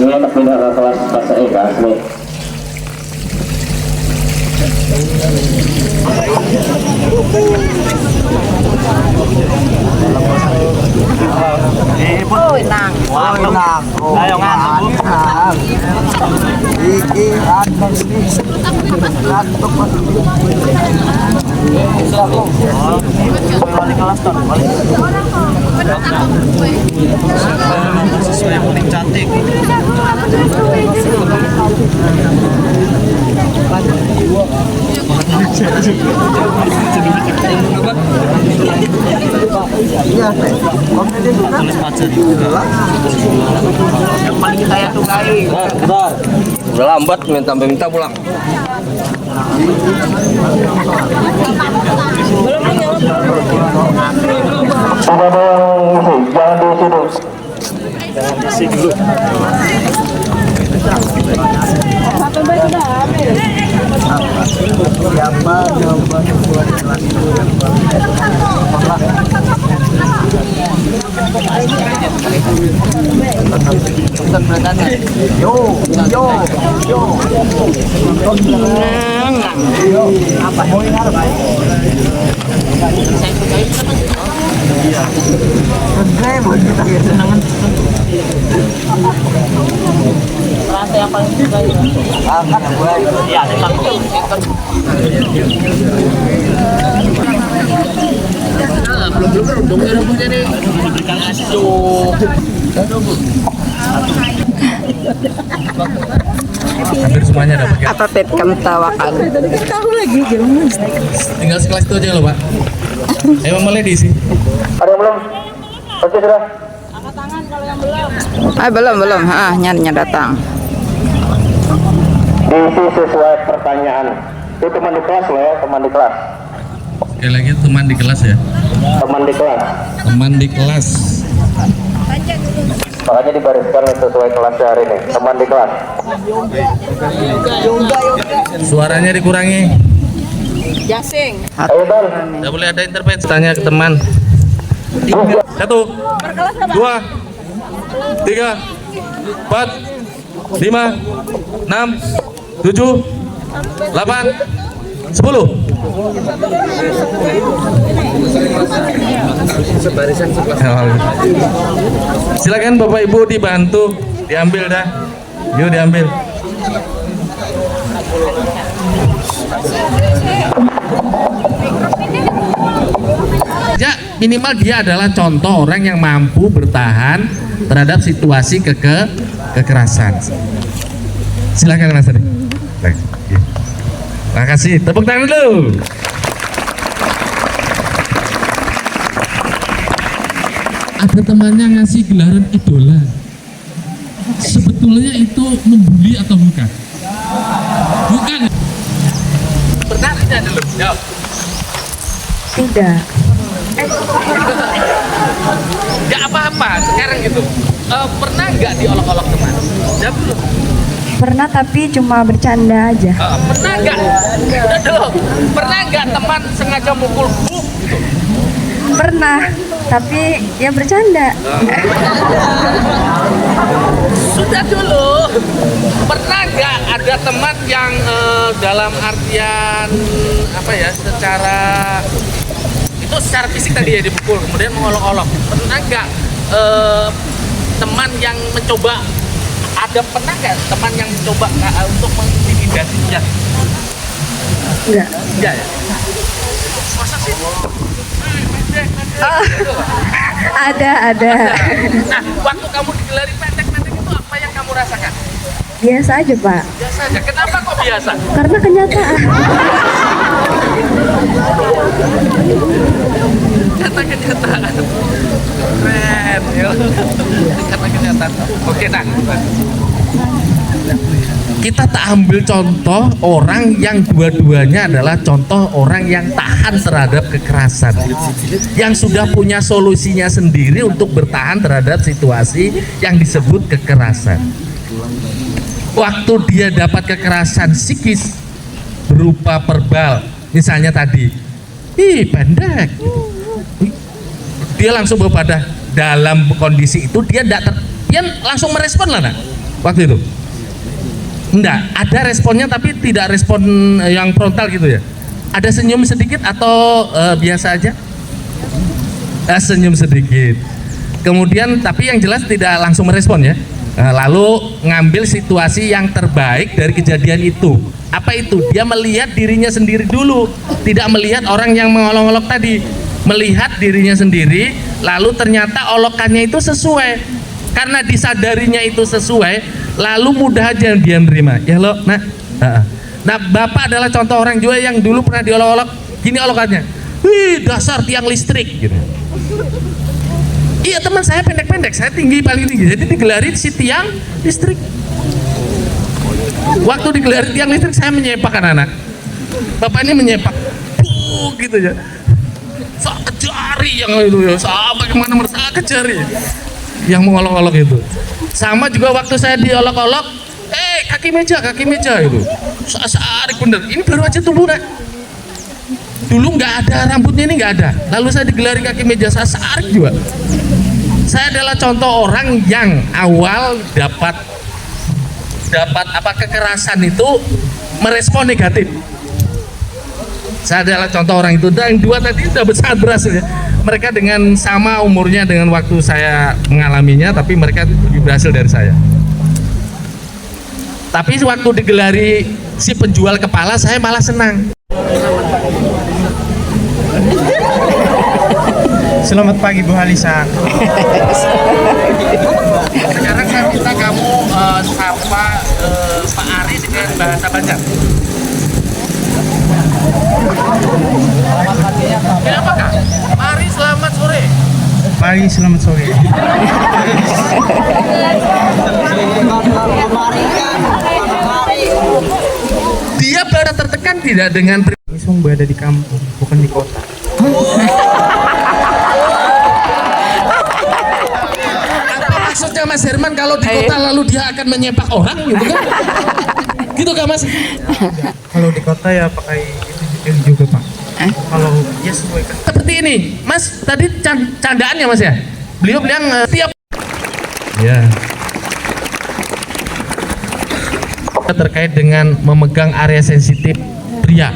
Ini anak pindah ke kelas bahasa Eka nih. Oh, nang. Wah, nang. Ayo ngantuk. Wali kelas tuh, wali. Siswa yang paling cantik. Iya, Tulis pacar juga. Yang paling saya sukai. bentar. Udah lambat minta pulang. Sudah ada yang jangan diisi dulu. Siapa jawabannya buat kelas itu yang Yo. Apa? Saya sukai senangan. Rasa yang paling sukai. Iya, belum dong rambutnya nih. Diberikan asyuk. Hampir semuanya dapat ya. Apa pet kamu tawakan? Tahu lagi jelas. Tinggal sekelas itu aja loh Pak. Ayo Mama Lady sih. Ada yang belum? Oke sudah. Belum. Nyarinya datang. Diisi sesuai pertanyaan. Itu teman di kelas loh ya, teman di kelas. Sekali lagi teman di kelas ya. Teman di kelas. Teman di kelas. Makanya dibariskan sesuai kelas hari ini. Teman di kelas. Suaranya dikurangi. Jasing. Ayo Bal. Tidak boleh ada intervensi. Tanya ke teman. 1, 2, 3, 4, 5, 6, 7, 8, 10. Silakan Bapak Ibu dibantu, diambil dah. Yuk diambil. Ya, minimal dia adalah contoh orang yang mampu bertahan terhadap situasi kekerasan. Silakan Mas Adi. Terima kasih. Tepuk tangan dulu. Ada temannya ngasih gelaran idola. Sebetulnya itu membuli atau bukan? Bukan. Pernah tidak dulu? Jawab. Tidak. Gak apa-apa sekarang gitu. Pernah nggak diolok-olok teman? Jawab dulu. Pernah tapi cuma bercanda aja. Pernah nggak? Udah dulu. Pernah nggak teman sengaja mukul buk gitu? Pernah, tapi ya bercanda. Sudah dulu. Pernah nggak ada teman yang dalam artian apa ya? Secara fisik tadi ya dipukul, kemudian mengolok-olok. Pernah nggak teman yang mencoba? Pernah nggak teman yang mencoba untuk mengintimidasi dia? Enggak. Enggak ya? Masa sih? Ada. Nah, waktu kamu digelari pendek-pendek itu apa yang kamu rasakan? Biasa aja, Pak. Biasa aja. Kenapa kok biasa? Karena kenyataan. Karena kenyataan. Keren, ya. Karena kenyataan. Oke, nah. Kita tak ambil contoh orang yang dua-duanya adalah contoh orang yang tahan terhadap kekerasan, yang sudah punya solusinya sendiri untuk bertahan terhadap situasi yang disebut kekerasan. Waktu dia dapat kekerasan psikis berupa verbal, misalnya tadi, pendek, dia langsung berpada dalam kondisi itu dia langsung merespon lah, nak. waktu itu? Enggak, ada responnya tapi tidak respon yang frontal gitu ya. Ada senyum sedikit atau biasa aja? Senyum sedikit. Kemudian tapi yang jelas tidak langsung merespon ya. Lalu ngambil situasi yang terbaik dari kejadian itu. Apa itu? Dia melihat dirinya sendiri dulu, tidak melihat orang yang mengolok-olok tadi. Melihat dirinya sendiri, lalu ternyata olokannya itu sesuai. Karena disadarinya itu sesuai, lalu mudah aja dia menerima. Ya lo, nah Bapak adalah contoh orang juga yang dulu pernah diolok-olok. Gini olokannya, wih dasar tiang listrik gitu. Iya teman saya pendek-pendek, saya tinggi paling tinggi, jadi digelari si tiang listrik. Waktu digelari tiang listrik saya menyepak anak-anak. Bapak ini menyepak, gitu ya. Saya kejari yang itu ya, sampai kemana saya kejari. Yang mengolok-olok itu. Sama juga waktu saya diolok-olok, kaki meja itu. Saya sarik bener, ini baru aja tumbuh nak. Dulu nggak ada rambutnya ini nggak ada. Lalu saya digelari kaki meja, saya sarik juga. Saya adalah contoh orang yang awal dapat kekerasan itu merespon negatif. Saya adalah contoh orang itu. Dan yang dua tadi sudah sangat berhasil ya. Mereka dengan sama umurnya dengan waktu saya mengalaminya, tapi mereka lebih berhasil dari saya. Tapi waktu digelari si penjual kepala, saya malah senang. Selamat pagi Bu Halisa. Sekarang saya minta kamu sapa Pak Ari dengan bahasa Banjar. Kenapa Kak? Pak Ari selamat sore. Pagi selamat sore. Dia berada tertekan tidak dengan Langsung berada di kampung, bukan di kota. Apa maksudnya Mas Herman kalau di kota lalu dia akan menyepak orang gitu kan? Gitu kan Mas? Kalau di kota ya pakai itu juga Pak. Kalau ya sesuaikan. Seperti ini, Mas tadi candaannya Mas ya? Beliau bilang tiap ya terkait dengan memegang area sensitif pria.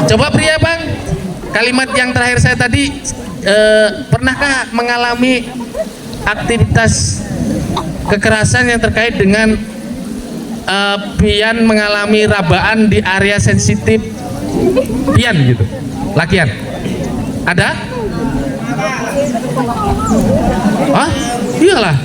Coba pria Bang, kalimat yang terakhir saya tadi, pernahkah mengalami aktivitas kekerasan yang terkait dengan pian mengalami rabaan di area sensitif pian gitu, lakian? Ada? Ah, iyalah.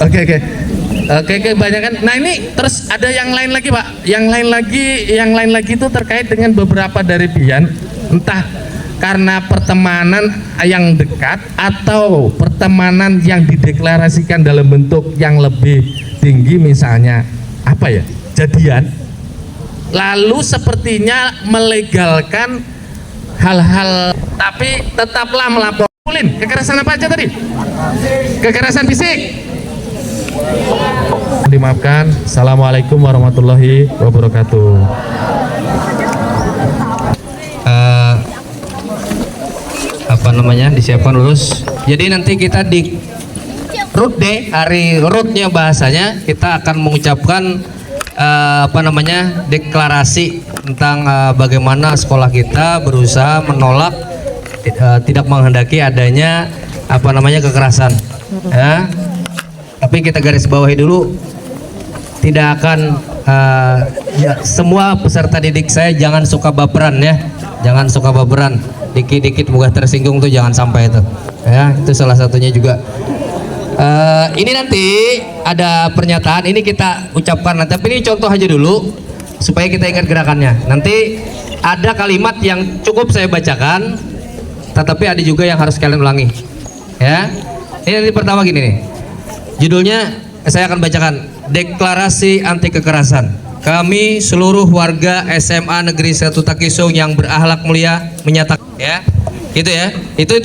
Oke, banyak kan. Nah ini terus ada yang lain lagi Pak. Yang lain lagi itu terkait dengan beberapa dari pian, entah karena pertemanan yang dekat atau pertemanan yang dideklarasikan dalam bentuk yang lebih tinggi, misalnya apa ya, jadian, lalu sepertinya melegalkan hal-hal, tapi tetaplah melapor. Kekerasan apa aja tadi? Kekerasan fisik. Dimaafkan. Assalamualaikum warahmatullahi wabarakatuh. Disiapkan lulus. Jadi nanti kita di root day, hari rootnya bahasanya kita akan mengucapkan deklarasi tentang bagaimana sekolah kita berusaha menolak tidak menghendaki adanya kekerasan ya. Tapi kita garis bawahi dulu, tidak akan semua peserta didik saya jangan suka baperan ya, jangan suka baperan, dikit-dikit mudah tersinggung tuh jangan sampai itu ya, itu salah satunya juga. Ini nanti ada pernyataan, ini kita ucapkan nanti, tapi ini contoh aja dulu supaya kita ingat gerakannya. Nanti ada kalimat yang cukup saya bacakan, tetapi ada juga yang harus kalian ulangi ya. Ini nanti pertama gini nih, judulnya saya akan bacakan, deklarasi anti kekerasan. Kami seluruh warga SMA Negeri 1 Takisung yang berakhlak mulia menyatakan ya, gitu ya, itu